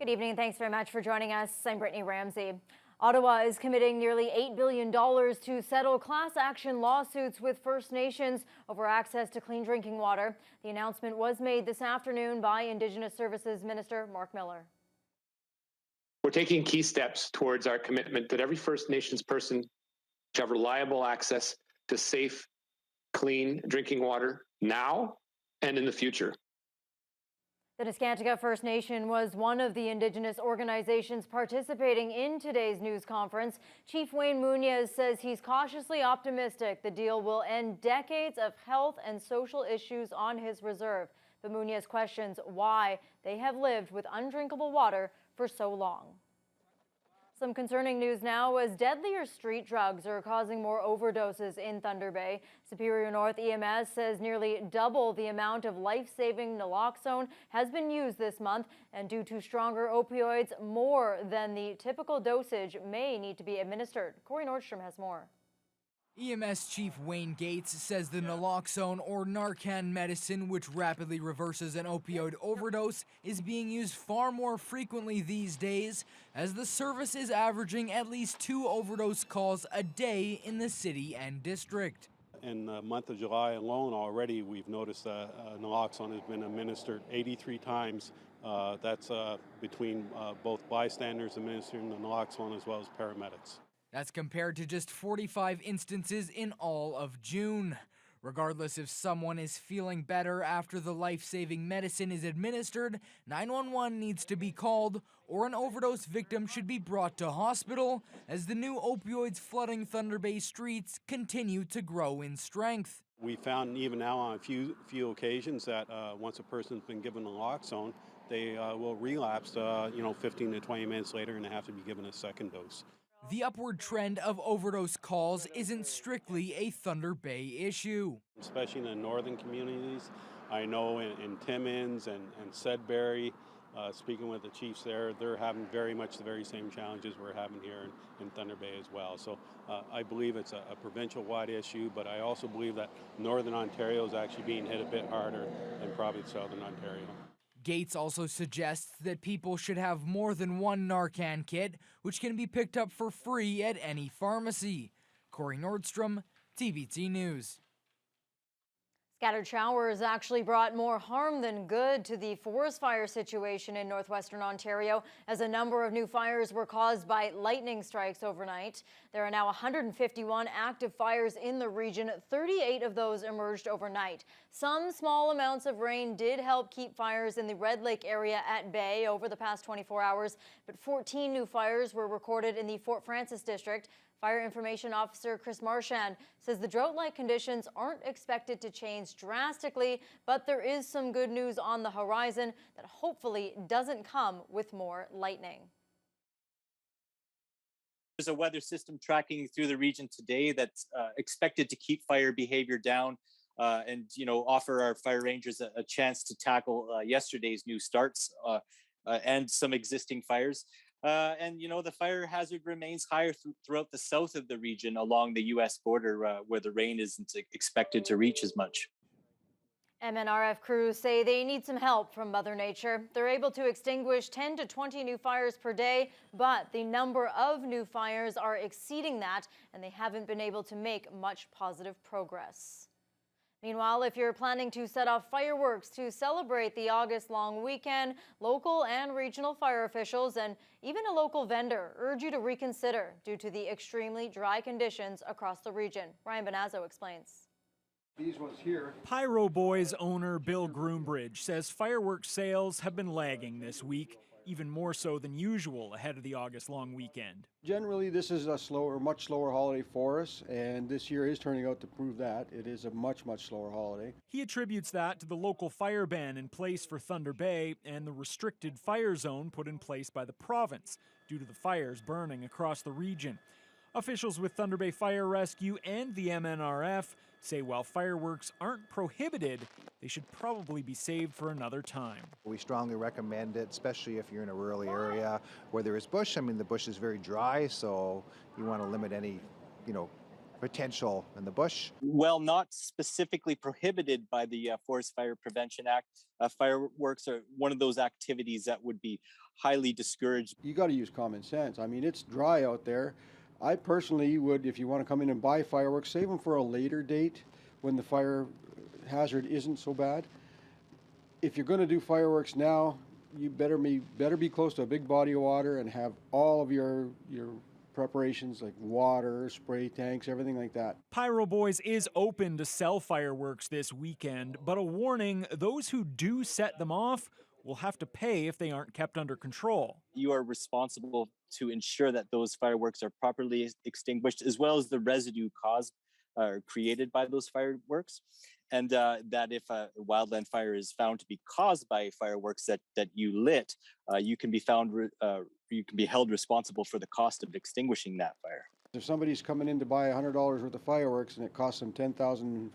Good evening. Thanks very much for joining us. I'm Brittany Ramsey. Ottawa is committing nearly $8 billion to settle class action lawsuits with First Nations over access to clean drinking water. The announcement was made this afternoon by Indigenous Services Minister Mark Miller. We're taking key steps towards our commitment that every First Nations person should have reliable access to safe, clean drinking water now and in the future. The Nescantaga First Nation was one of the Indigenous organizations participating in today's news conference. Chief Wayne Muñez says he's cautiously optimistic the deal will end decades of health and social issues on his reserve. But Muñez questions why they have lived with undrinkable water for so long. Some concerning news now as deadlier street drugs are causing more overdoses in Thunder Bay. Superior North EMS says nearly double the amount of life-saving naloxone has been used this month, and due to stronger opioids, more than the typical dosage may need to be administered. Corey Nordstrom has more. EMS Chief Wayne Gates says the naloxone or Narcan medicine, which rapidly reverses an opioid overdose, is being used far more frequently these days, as the service is averaging at least 2 overdose calls a day in the city and district. In the month of July alone already, we've noticed that naloxone has been administered 83 times. That's between both bystanders administering the naloxone as well as paramedics. That's compared to just 45 instances in all of June. Regardless if someone is feeling better after the life-saving medicine is administered, 911 needs to be called, or an overdose victim should be brought to hospital as the new opioids flooding Thunder Bay streets continue to grow in strength. We found even now on a few occasions that once a person's been given naloxone, they will relapse 15 to 20 minutes later and they have to be given a second dose. The upward trend of overdose calls isn't strictly a Thunder Bay issue. Especially in the northern communities. I know in Timmins and Sudbury, speaking with the chiefs there, they're having very much the very same challenges we're having here in Thunder Bay as well. So I believe it's a provincial-wide issue, but I also believe that Northern Ontario is actually being hit a bit harder than probably Southern Ontario. Gates also suggests that people should have more than one Narcan kit, which can be picked up for free at any pharmacy. Corey Nordstrom, TBT News. Scattered showers actually brought more harm than good to the forest fire situation in northwestern Ontario, as a number of new fires were caused by lightning strikes overnight. There are now 151 active fires in the region. 38 of those emerged overnight. Some small amounts of rain did help keep fires in the Red Lake area at bay over the past 24 hours, but 14 new fires were recorded in the Fort Frances district. Fire Information Officer Chris Marchand says the drought-like conditions aren't expected to change drastically, but there is some good news on the horizon that hopefully doesn't come with more lightning. There's a weather system tracking through the region today that's expected to keep fire behavior down and offer our fire rangers a chance to tackle yesterday's new starts and some existing fires. The fire hazard remains higher throughout the south of the region along the U.S. border where the rain isn't expected to reach as much. MNRF crews say they need some help from Mother Nature. They're able to extinguish 10 to 20 new fires per day, but the number of new fires are exceeding that, and they haven't been able to make much positive progress. Meanwhile, if you're planning to set off fireworks to celebrate the August long weekend, local and regional fire officials and even a local vendor urge you to reconsider due to the extremely dry conditions across the region. Ryan Bonazzo explains. These ones here. Pyro Boys owner Bill Groombridge says fireworks sales have been lagging this week, even more so than usual ahead of the August long weekend. Generally, this is a much slower holiday for us, and this year is turning out to prove that. It is a much slower holiday. He attributes that to the local fire ban in place for Thunder Bay and the restricted fire zone put in place by the province due to the fires burning across the region. Officials with Thunder Bay Fire Rescue and the MNRF say while fireworks aren't prohibited, they should probably be saved for another time. We strongly recommend it, especially if you're in a rural area where there is bush. I mean, the bush is very dry, so you want to limit any, potential in the bush. Well, not specifically prohibited by the Forest Fire Prevention Act, fireworks are one of those activities that would be highly discouraged. You got to use common sense. I mean, it's dry out there. I personally would, if you want to come in and buy fireworks, save them for a later date when the fire hazard isn't so bad. If you're going to do fireworks now, you better be close to a big body of water and have all of your preparations like water, spray tanks, everything like that. Pyro Boys is open to sell fireworks this weekend, but a warning, those who do set them off will have to pay if they aren't kept under control. You are responsible to ensure that those fireworks are properly extinguished, as well as the residue caused or created by those fireworks. And that if a wildland fire is found to be caused by fireworks that you lit, you can be held responsible for the cost of extinguishing that fire. If somebody's coming in to buy $100 worth of fireworks and it costs them 10,000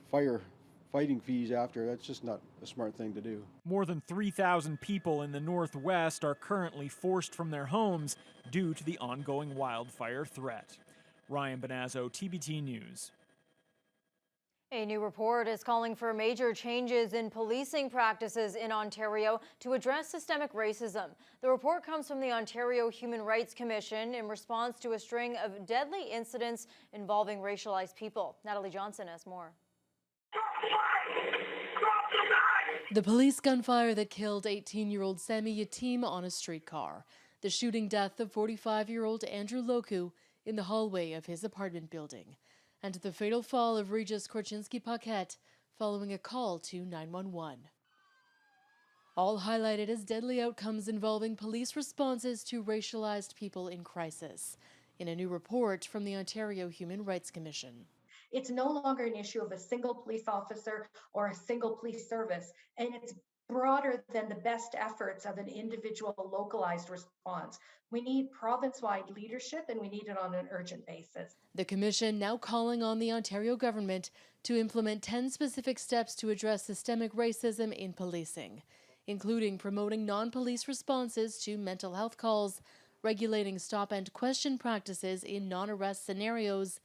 fighting fees after, that's just not a smart thing to do. More than 3,000 people in the Northwest are currently forced from their homes due to the ongoing wildfire threat. Ryan Bonazzo, TBT News. A new report is calling for major changes in policing practices in Ontario to address systemic racism. The report comes from the Ontario Human Rights Commission in response to a string of deadly incidents involving racialized people. Natalie Johnson has more. The police gunfire that killed 18-year-old Sami Yatim on a streetcar. The shooting death of 45-year-old Andrew Loku in the hallway of his apartment building. And the fatal fall of Regis Korchinski-Paquette following a call to 911. All highlighted as deadly outcomes involving police responses to racialized people in crisis, in a new report from the Ontario Human Rights Commission. It's no longer an issue of a single police officer or a single police service, and it's broader than the best efforts of an individual localized response. We need province-wide leadership, and we need it on an urgent basis. The Commission now calling on the Ontario government to implement 10 specific steps to address systemic racism in policing, including promoting non-police responses to mental health calls, regulating stop and question practices in non-arrest scenarios,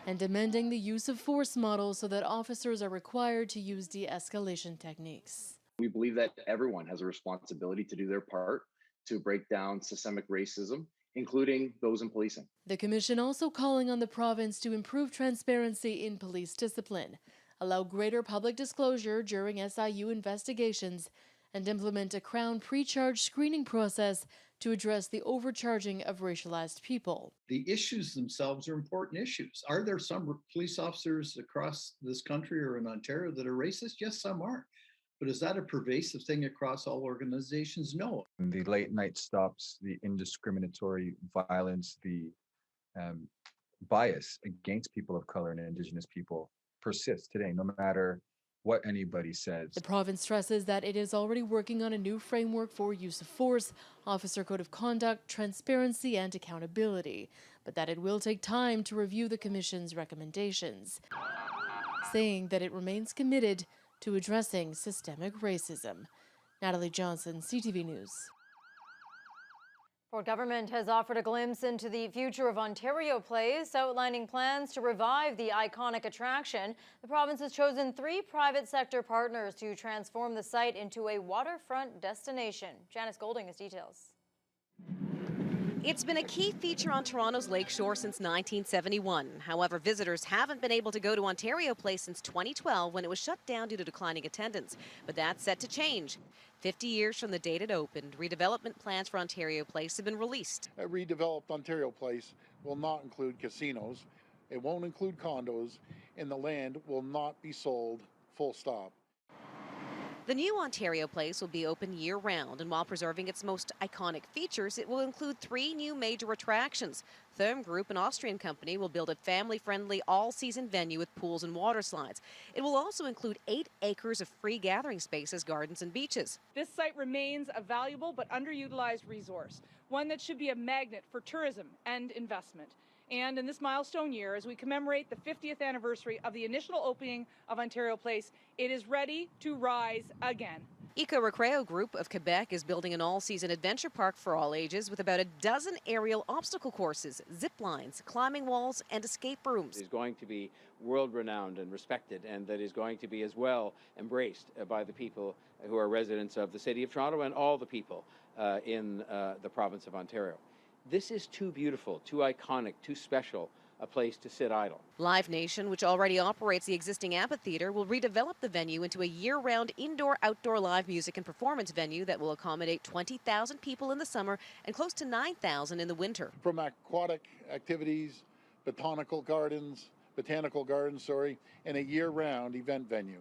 and amending the use of force model so that officers are required to use de-escalation techniques. We believe that everyone has a responsibility to do their part to break down systemic racism, including those in policing. The Commission also calling on the province to improve transparency in police discipline, allow greater public disclosure during SIU investigations, and implement a Crown pre-charge screening process to address the overcharging of racialized people. The issues themselves are important issues. Are there some police officers across this country or in Ontario that are racist? Yes, some are. But is that a pervasive thing across all organizations? No. The late night stops, the indiscriminatory violence, the bias against people of color and Indigenous people persists today, no matter what anybody says. The province stresses that it is already working on a new framework for use of force, officer code of conduct, transparency, and accountability, but that it will take time to review the Commission's recommendations, saying that it remains committed to addressing systemic racism. Natalie Johnson, CTV News. Ford government has offered a glimpse into the future of Ontario Place, outlining plans to revive the iconic attraction. The province has chosen 3 private sector partners to transform the site into a waterfront destination. Janice Golding has details. It's been a key feature on Toronto's lakeshore since 1971. However, visitors haven't been able to go to Ontario Place since 2012 when it was shut down due to declining attendance. But that's set to change. 50 years from the date it opened, redevelopment plans for Ontario Place have been released. A redeveloped Ontario Place will not include casinos, it won't include condos, and the land will not be sold, full stop. The new Ontario Place will be open year-round, and while preserving its most iconic features, it will include 3 new major attractions. Therm Group, an Austrian company, will build a family-friendly all-season venue with pools and water slides. It will also include 8 acres of free gathering spaces, gardens, and beaches. This site remains a valuable but underutilized resource, one that should be a magnet for tourism and investment. And in this milestone year, as we commemorate the 50th anniversary of the initial opening of Ontario Place, it is ready to rise again. Eco Recreo Group of Quebec is building an all-season adventure park for all ages with about a dozen aerial obstacle courses, zip lines, climbing walls, and escape rooms. Is going to be world-renowned and respected, and that is going to be as well embraced by the people who are residents of the City of Toronto and all the people in the province of Ontario. This is too beautiful, too iconic, too special a place to sit idle. Live Nation, which already operates the existing amphitheater, will redevelop the venue into a year-round indoor-outdoor live music and performance venue that will accommodate 20,000 people in the summer and close to 9,000 in the winter. From aquatic activities, botanical gardens, and a year-round event venue,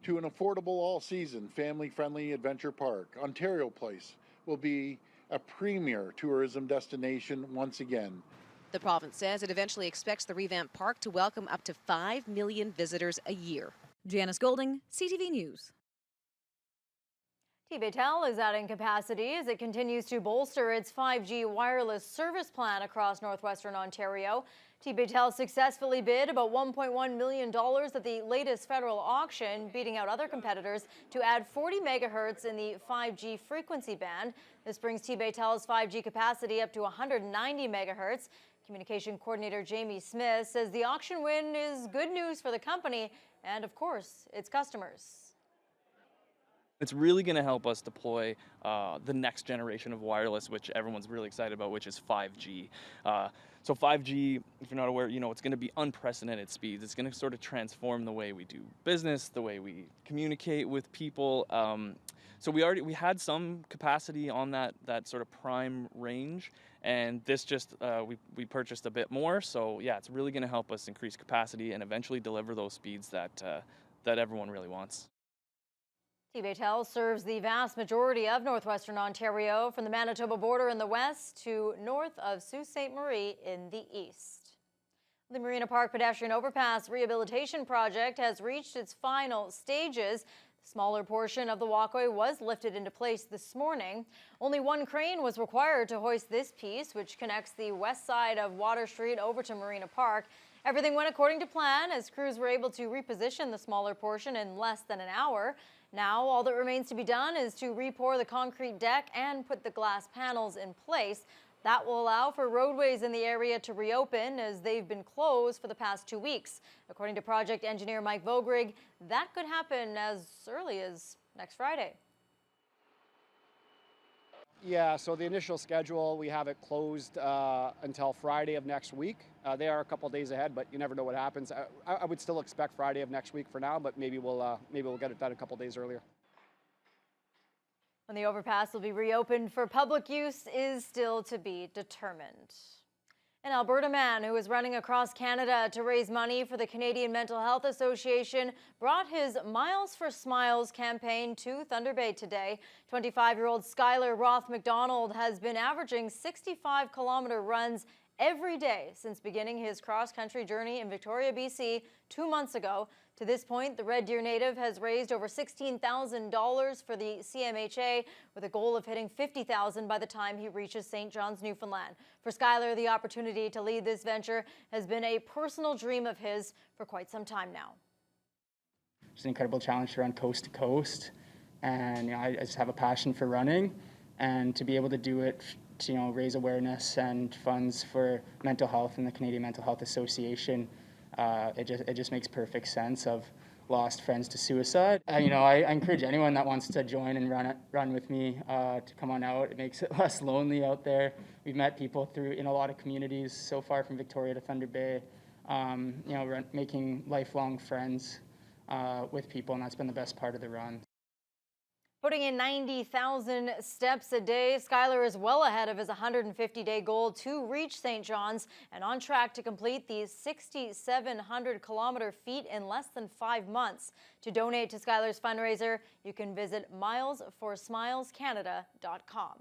to an affordable all-season, family-friendly adventure park, Ontario Place will be a premier tourism destination once again. The province says it eventually expects the revamped park to welcome up to 5 million visitors a year. Janice Golding, CTV News. Tbtel is adding capacity as it continues to bolster its 5G wireless service plan across northwestern Ontario. Tbtel successfully bid about $1.1 million at the latest federal auction, beating out other competitors to add 40 megahertz in the 5G frequency band. This brings Tbtel's 5G capacity up to 190 megahertz. Communication coordinator Jamie Smith says the auction win is good news for the company and, of course, its customers. It's really going to help us deploy the next generation of wireless, which everyone's really excited about, which is 5G. So 5G, if you're not aware, it's going to be unprecedented speeds. It's going to sort of transform the way we do business, the way we communicate with people. So we had some capacity on that sort of prime range, and this just we purchased a bit more. So yeah, it's really going to help us increase capacity and eventually deliver those speeds that everyone really wants. Tbtel serves the vast majority of northwestern Ontario, from the Manitoba border in the west to north of Sault Ste. Marie in the east. The Marina Park pedestrian overpass rehabilitation project has reached its final stages. The smaller portion of the walkway was lifted into place this morning. Only one crane was required to hoist this piece, which connects the west side of Water Street over to Marina Park. Everything went according to plan as crews were able to reposition the smaller portion in less than an hour. Now, all that remains to be done is to re-pour the concrete deck and put the glass panels in place. That will allow for roadways in the area to reopen, as they've been closed for the past 2 weeks. According to project engineer Mike Vogrig, that could happen as early as next Friday. Yeah, so the initial schedule, we have it closed until Friday of next week. They are a couple days ahead, but you never know what happens. I would still expect Friday of next week for now, but maybe we'll get it done a couple days earlier. When the overpass will be reopened for public use is still to be determined. An Alberta man who was running across Canada to raise money for the Canadian Mental Health Association brought his Miles for Smiles campaign to Thunder Bay today. 25-year-old Skylar Roth McDonald has been averaging 65-kilometer runs every day since beginning his cross-country journey in Victoria, BC 2 months ago. To this point, the Red Deer native has raised over $16,000 for the CMHA, with a goal of hitting $50,000 by the time he reaches St. John's, Newfoundland. For Skylar, the opportunity to lead this venture has been a personal dream of his for quite some time now. It's an incredible challenge to run coast to coast, and I just have a passion for running, and to be able to do it to raise awareness and funds for mental health and the Canadian Mental Health Association. It just makes perfect sense. I've lost friends to suicide. I encourage anyone that wants to join and run with me to come on out. It makes it less lonely out there. We've met people in a lot of communities so far, from Victoria to Thunder Bay. Making lifelong friends with people, and that's been the best part of the run. Putting in 90,000 steps a day, Skylar is well ahead of his 150-day goal to reach St. John's and on track to complete these 6,700 kilometer feet in less than 5 months. To donate to Skylar's fundraiser, you can visit milesforsmilescanada.com.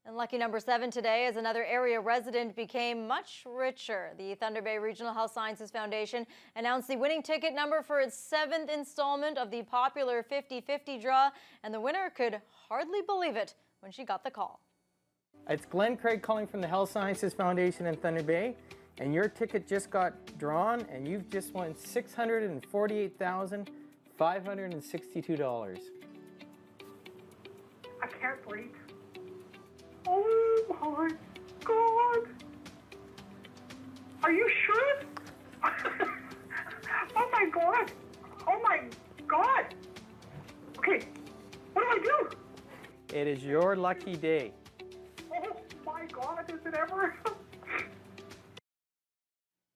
And lucky number 7 today, as another area resident became much richer. The Thunder Bay Regional Health Sciences Foundation announced the winning ticket number for its 7th installment of the popular 50-50 draw, and the winner could hardly believe it when she got the call. It's Glenn Craig calling from the Health Sciences Foundation in Thunder Bay, and your ticket just got drawn, and you've just won $648,562. great. Oh my God. Are you sure? Oh my God. Oh my God. Okay, what do I do? It is your lucky day. Oh my God, is it ever?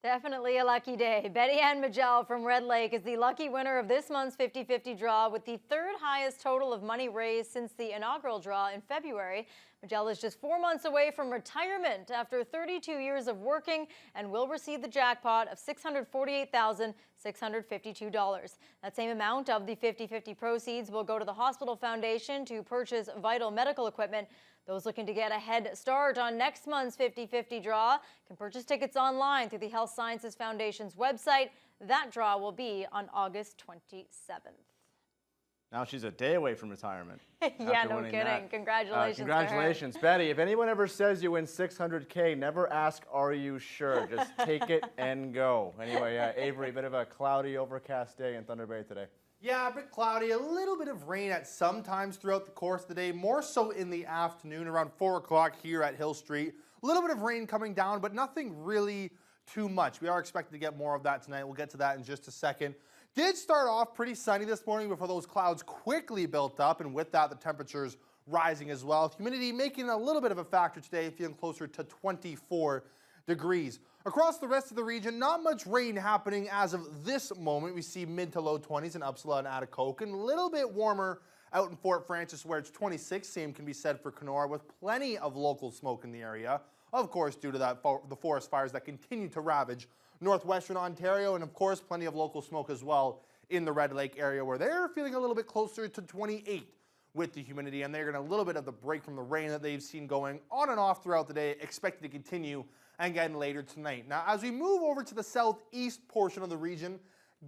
Definitely a lucky day. Betty Ann Majel from Red Lake is the lucky winner of this month's 50-50 draw with the third highest total of money raised since the inaugural draw in February. Majel is just 4 months away from retirement after 32 years of working and will receive the jackpot of $648,652. That same amount of the 50-50 proceeds will go to the Hospital Foundation to purchase vital medical equipment. Those looking to get a head start on next month's 50-50 draw can purchase tickets online through the Health Sciences Foundation's website. That draw will be on August 27th. Now she's a day away from retirement. Yeah, no kidding. That. Congratulations. Congratulations, Betty. If anyone ever says you win $600K, never ask, are you sure? Just take it and go. Anyway, Avery, a bit of a cloudy, overcast day in Thunder Bay today. Yeah, a bit cloudy, a little bit of rain at some times throughout the course of the day, more so in the afternoon around 4 o'clock here at Hill Street. A little bit of rain coming down, but nothing really too much. We are expected to get more of that tonight. We'll get to that in just a second. Did start off pretty sunny this morning before those clouds quickly built up, and with that, the temperatures rising as well. Humidity making a little bit of a factor today, feeling closer to 24 degrees. Across the rest of the region, not much rain happening as of this moment. We see mid to low 20s in Upsala and Atikokan. A little bit warmer out in Fort Francis where it's 26. Same can be said for Kenora with plenty of local smoke in the area. Of course, due to the forest fires that continue to ravage northwestern Ontario, and of course, plenty of local smoke as well in the Red Lake area where they're feeling a little bit closer to 28 with the humidity, and they're getting a little bit of the break from the rain that they've seen going on and off throughout the day, expected to continue again later tonight. Now, as we move over to the southeast portion of the region,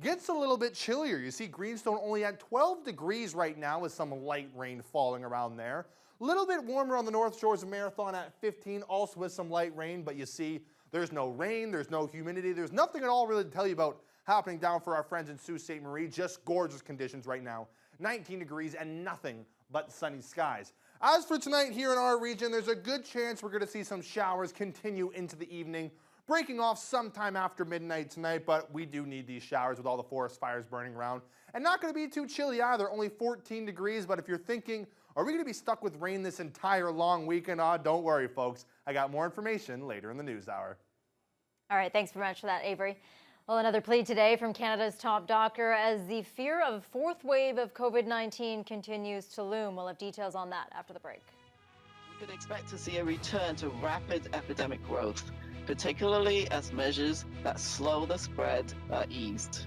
gets a little bit chillier. You see Greenstone only at 12 degrees right now with some light rain falling around there. A little bit warmer on the north shores of Marathon at 15, also with some light rain, but you see there's no rain, there's no humidity, there's nothing at all really to tell you about happening down for our friends in Sault Ste. Marie. Just gorgeous conditions right now. 19 degrees and nothing but sunny skies. As for tonight here in our region, there's a good chance we're going to see some showers continue into the evening, breaking off sometime after midnight tonight, but we do need these showers with all the forest fires burning around. And not going to be too chilly either, only 14 degrees, but if you're thinking, are we going to be stuck with rain this entire long weekend? Don't worry, folks. I got more information later in the news hour. All right, thanks very much for that, Avery. Well, another plea today from Canada's top doctor as the fear of a fourth wave of COVID-19 continues to loom. We'll have details on that after the break. We can expect to see a return to rapid epidemic growth, particularly as measures that slow the spread are eased.